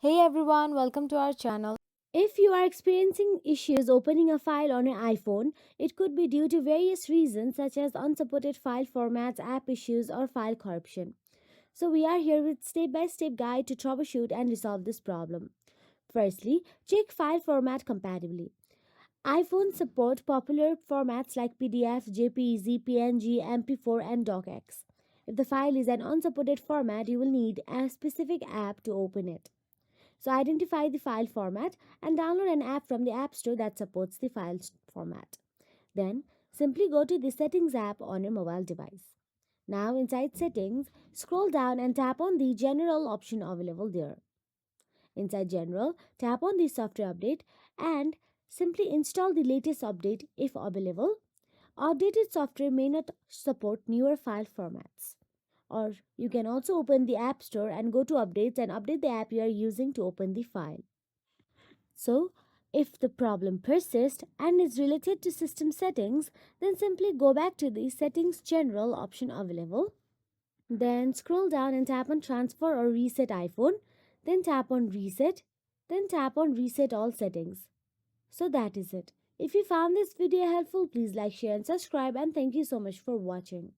Hey everyone, welcome to our channel. If you are experiencing issues opening a file on your iPhone, it could be due to various reasons such as unsupported file formats, app issues, or file corruption. So we are here with step-by-step guide to troubleshoot and resolve this problem. Firstly, check file format compatibility. iPhones support popular formats like PDF, JPEG, PNG, MP4, and DocX. If the file is an unsupported format, you will need a specific app to open it. So identify the file format and download an app from the App Store that supports the format. Then simply go to the Settings app on your mobile device. Now inside Settings, scroll down and tap on the General option available there. Inside General, tap on the Software Update and simply install the latest update if available. Outdated software may not support newer file formats. Or you can also open the App Store and go to Updates and update the app you are using to open the file. So, if the problem persists and is related to system settings, then simply go back to the Settings General option available. Then scroll down and tap on Transfer or Reset iPhone. Then tap on Reset. Then tap on Reset All Settings. So that is it. If you found this video helpful, please like, share, and subscribe. And thank you so much for watching.